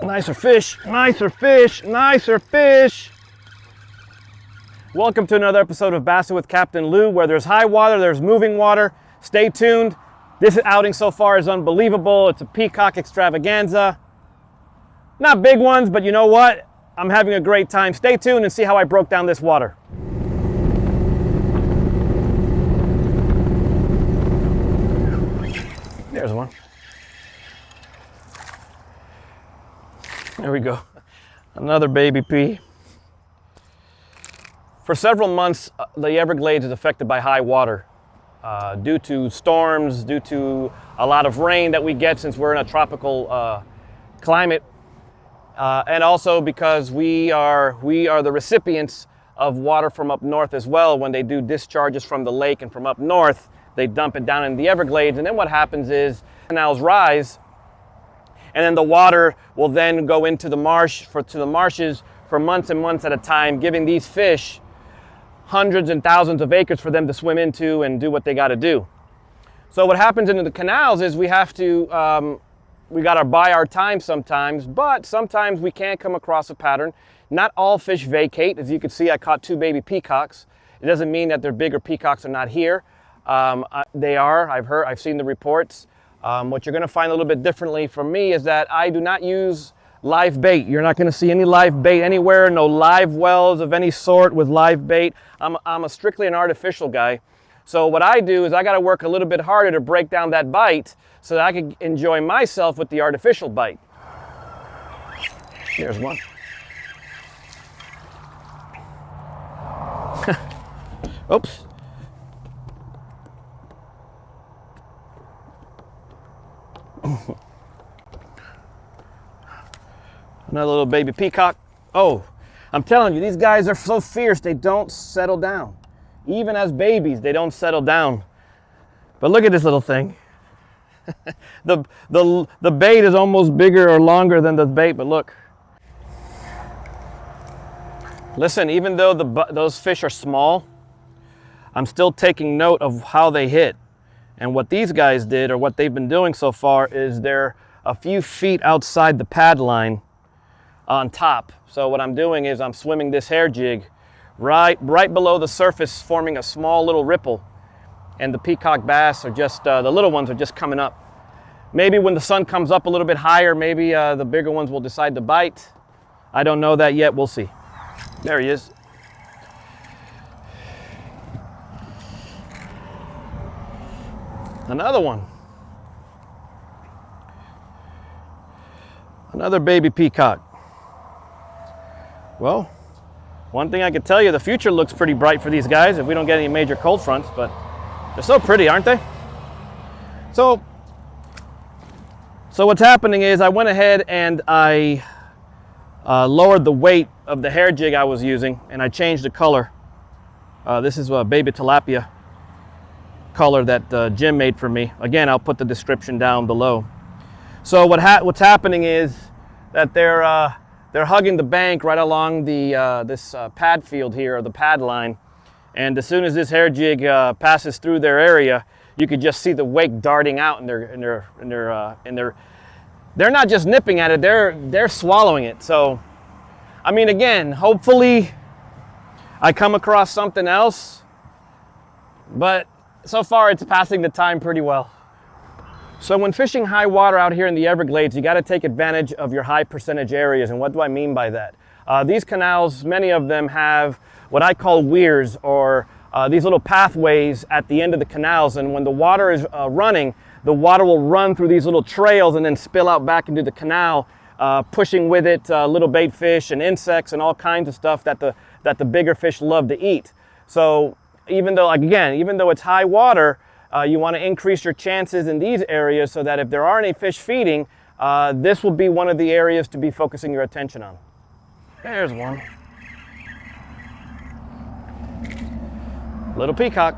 Nicer fish, nicer fish, nicer fish. Welcome to another episode of Bassing with Captain Lou, where there's high water, there's moving water. Stay tuned. This outing so far is unbelievable. It's a peacock extravaganza. Not big ones, but you know what? I'm having a great time. Stay tuned and see how I broke down this water. There's one. There we go. Another baby pea. For several months, the Everglades is affected by high water due to storms, due to a lot of rain that we get since we're in a tropical climate, and also because we are the recipients of water from up north as well. When they do discharges from the lake and from up north, they dump it down in the Everglades, and then what happens is canals rise, and then the water will then go into the marshes for months and months at a time, giving these fish hundreds and thousands of acres for them to swim into and do what they got to do. So what happens in the canals is we got to buy our time sometimes, but sometimes we can come across a pattern. Not all fish vacate. As you can see, I caught 2 baby peacocks. It doesn't mean that their bigger peacocks are not here. They are. I've seen the reports. What you're going to find a little bit differently from me is that I do not use live bait. You're not going to see any live bait anywhere, no live wells of any sort with live bait. I'm strictly an artificial guy. So what I do is I got to work a little bit harder to break down that bite so that I can enjoy myself with the artificial bite. There's one. Oops. Another little baby peacock. Oh, I'm telling you, these guys are so fierce, they don't settle down. Even as babies, they don't settle down. But look at this little thing. The bait is almost bigger or longer than the bait, but look. Listen, even though those fish are small, I'm still taking note of how they hit. And what these guys did, or what they've been doing so far, is they're a few feet outside the pad line on top. So what I'm doing is I'm swimming this hair jig right below the surface, forming a small little ripple. And the peacock bass are just, the little ones are just coming up. Maybe when the sun comes up a little bit higher, maybe the bigger ones will decide to bite. I don't know that yet, we'll see. There he is. Another one. Another baby peacock. Well, one thing I can tell you, the future looks pretty bright for these guys if we don't get any major cold fronts, but they're so pretty, aren't they? So what's happening is I went ahead and I lowered the weight of the hair jig I was using, and I changed the color. This is a baby tilapia color that Jim made for me. Again, I'll put the description down below. So what's happening is that they're hugging the bank right along this pad field here, or the pad line, and as soon as this hair jig passes through their area, you could just see the wake darting out, and they're not just nipping at it, they're swallowing it. So I mean, again, hopefully I come across something else, but so far it's passing the time pretty well. So when fishing high water out here in the Everglades, you got to take advantage of your high percentage areas. And what do I mean by that? These canals, many of them have what I call weirs, or these little pathways at the end of the canals. And when the water is running, the water will run through these little trails and then spill out back into the canal, pushing with it little bait fish and insects and all kinds of stuff that the bigger fish love to eat. So even though it's high water, you want to increase your chances in these areas so that if there are any fish feeding, this will be one of the areas to be focusing your attention on. There's one. Little peacock.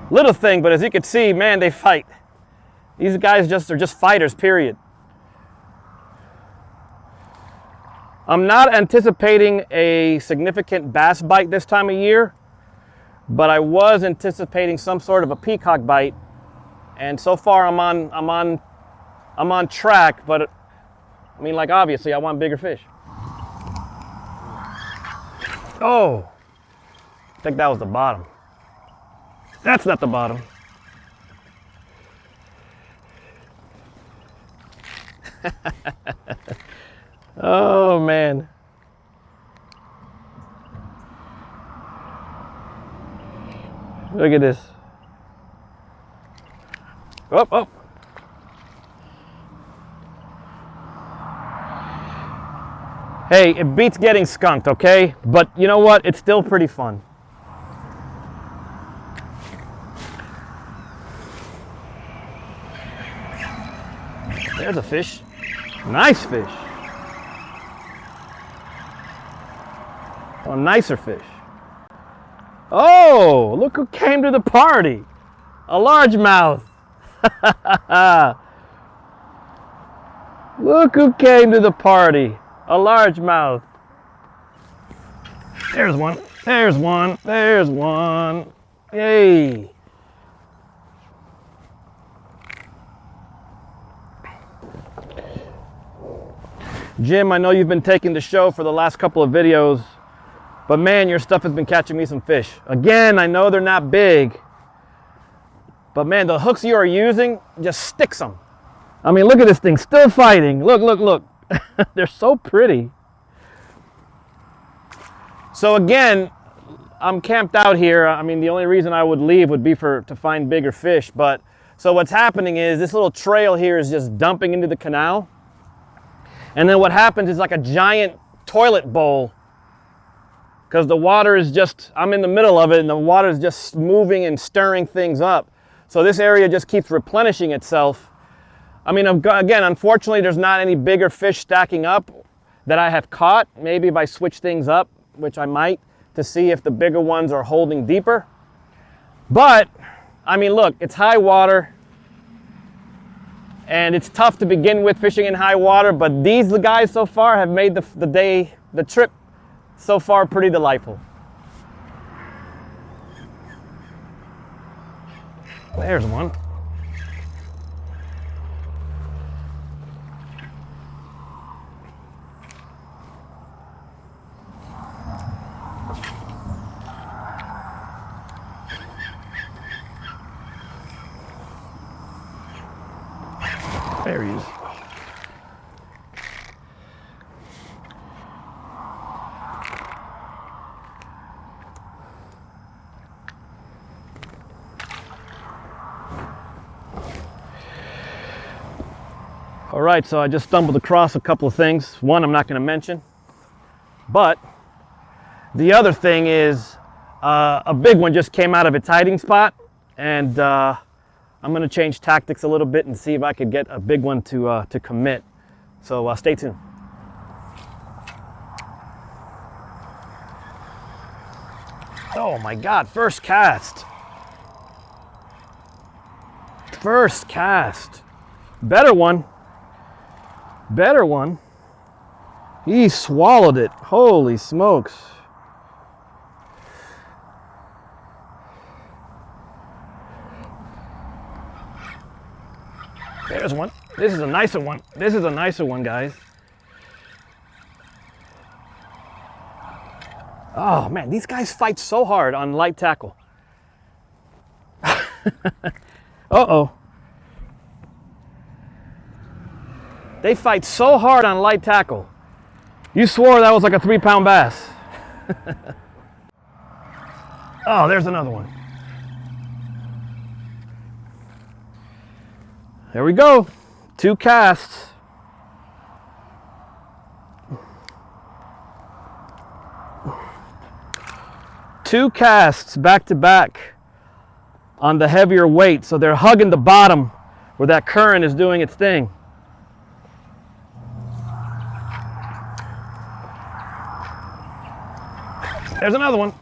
Little thing, but as you can see, man, they fight. These guys are just fighters, period. I'm not anticipating a significant bass bite this time of year. but I was anticipating some sort of a peacock bite, and so far I'm on track. But I mean, like, obviously I want bigger fish. Oh, I think that was the bottom. That's not the bottom. Oh man. Look at this. Oh, oh. Hey, it beats getting skunked, okay? But you know what? It's still pretty fun. There's a fish. Nice fish. Oh, nicer fish. Oh, look who came to the party. A largemouth. Look who came to the party. A largemouth. There's one. There's one. There's one. Yay. Jim, I know you've been taking the show for the last couple of videos, but man, your stuff has been catching me some fish. Again, I know they're not big, but man, the hooks you are using just sticks them. I mean, look at this thing, still fighting. Look, look, look. They're so pretty. So again, I'm camped out here. I mean, the only reason I would leave would be to find bigger fish. But so what's happening is this little trail here is just dumping into the canal. And then what happens is like a giant toilet bowl, because the water is just, I'm in the middle of it and the water is just moving and stirring things up. So this area just keeps replenishing itself. I mean, again, unfortunately, there's not any bigger fish stacking up that I have caught. Maybe if I switch things up, which I might, to see if the bigger ones are holding deeper. But, I mean, look, it's high water. And it's tough to begin with fishing in high water, but these guys so far have made the trip so far pretty delightful. There's one. There he is. All right, so I just stumbled across a couple of things. One I'm not going to mention, but the other thing is a big one just came out of its hiding spot, and I'm going to change tactics a little bit and see if I could get a big one to commit. So stay tuned. Oh my God, first cast. First cast. Better one. Better one. He swallowed it. Holy smokes. There's one. This is a nicer one. This is a nicer one, guys. Oh man, these guys fight so hard on light tackle. Uh-oh. They fight so hard on light tackle. You swore that was like a 3-pound bass. Oh, there's another one. There we go. 2 casts. Two casts back to back on the heavier weight. So they're hugging the bottom where that current is doing its thing. There's another one.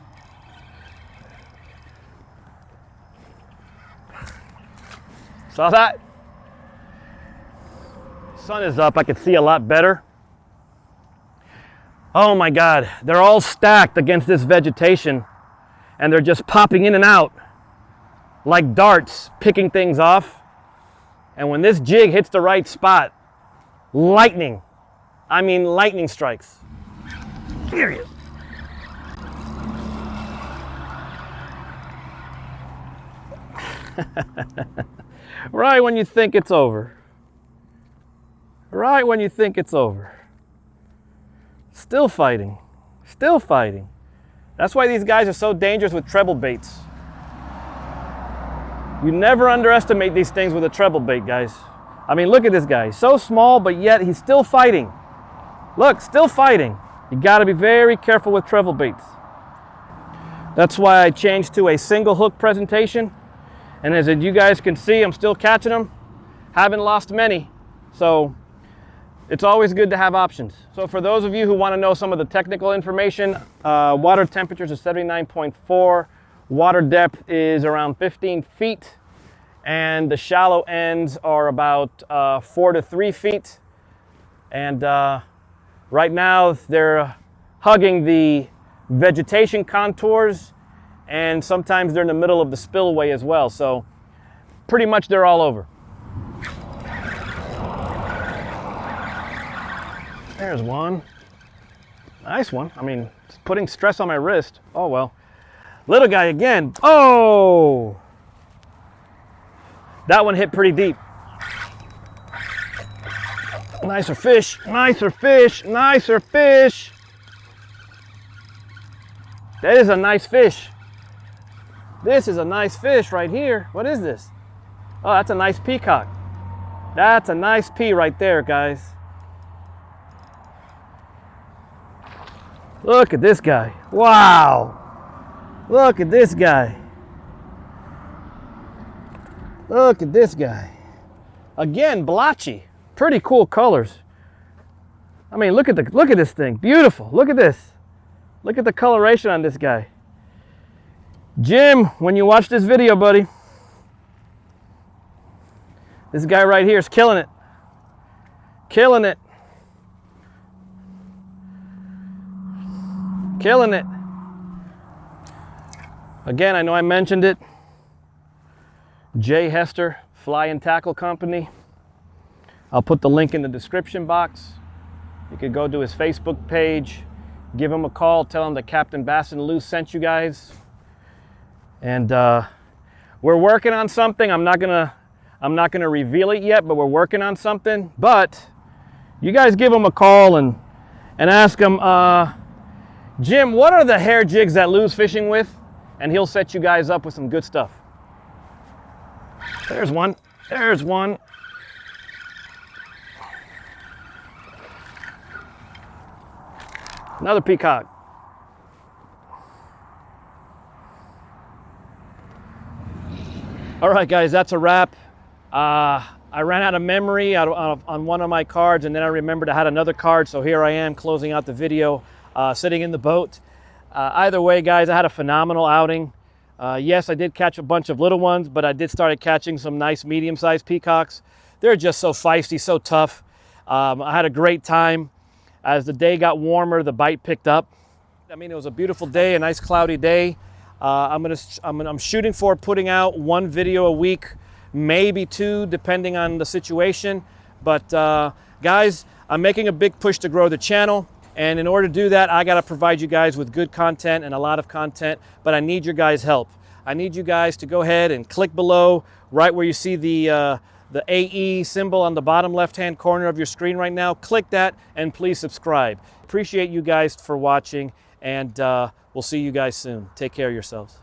Saw that? Sun is up, I can see a lot better. Oh my God, they're all stacked against this vegetation. and they're just popping in and out like darts, picking things off. And when this jig hits the right spot, lightning, I mean lightning strikes. Period. Right when you think it's over. Right when you think it's over. Still fighting. Still fighting. That's why these guys are so dangerous with treble baits. You never underestimate these things with a treble bait, guys. I mean, look at this guy. He's so small, but yet he's still fighting. Look, still fighting. You gotta be very careful with treble baits. That's why I changed to a single hook presentation. And as you guys can see, I'm still catching them. Haven't lost many. So it's always good to have options. So for those of you who want to know some of the technical information, water temperatures is 79.4. Water depth is around 15 feet. And the shallow ends are about 4 to 3 feet. And right now they're hugging the vegetation contours, and sometimes they're in the middle of the spillway as well. So pretty much they're all over. There's one. Nice one. I mean, it's putting stress on my wrist. Oh well. Little guy again. Oh! That one hit pretty deep. Nicer fish, nicer fish, nicer fish. That is a nice fish. This is a nice fish right here. What is this? Oh, that's a nice peacock. That's a nice pea right there, guys. Look at this guy. Wow. Look at this guy. Look at this guy. Again, blotchy. Pretty cool colors. I mean, look at this thing. Beautiful. Look at this. Look at the coloration on this guy. Jim, when you watch this video, buddy, this guy right here is killing it. Killing it. Killing it. Again, I know I mentioned it. Jay Hester Fly and Tackle Company. I'll put the link in the description box. You could go to his Facebook page, give him a call, tell him that Captain Bass and Loose sent you guys. And we're working on something. I'm not gonna reveal it yet, but we're working on something. But you guys give him a call and ask him, Jim, what are the hair jigs that Lou's fishing with? And he'll set you guys up with some good stuff. There's one. There's one. Another peacock. All right, guys, that's a wrap. I ran out of memory on one of my cards, and then I remembered I had another card, so here I am closing out the video, sitting in the boat. Either way, guys, I had a phenomenal outing. Yes, I did catch a bunch of little ones, but I did start catching some nice medium-sized peacocks. They're just so feisty, so tough. I had a great time. As the day got warmer, the bite picked up. I mean, it was a beautiful day, a nice cloudy day. I'm shooting for putting out one video a week, maybe two, depending on the situation. But guys, I'm making a big push to grow the channel. And in order to do that, I got to provide you guys with good content and a lot of content, but I need your guys' help. I need you guys to go ahead and click below, right where you see the AE symbol on the bottom left-hand corner of your screen right now. Click that and please subscribe. Appreciate you guys for watching, and we'll see you guys soon. Take care of yourselves.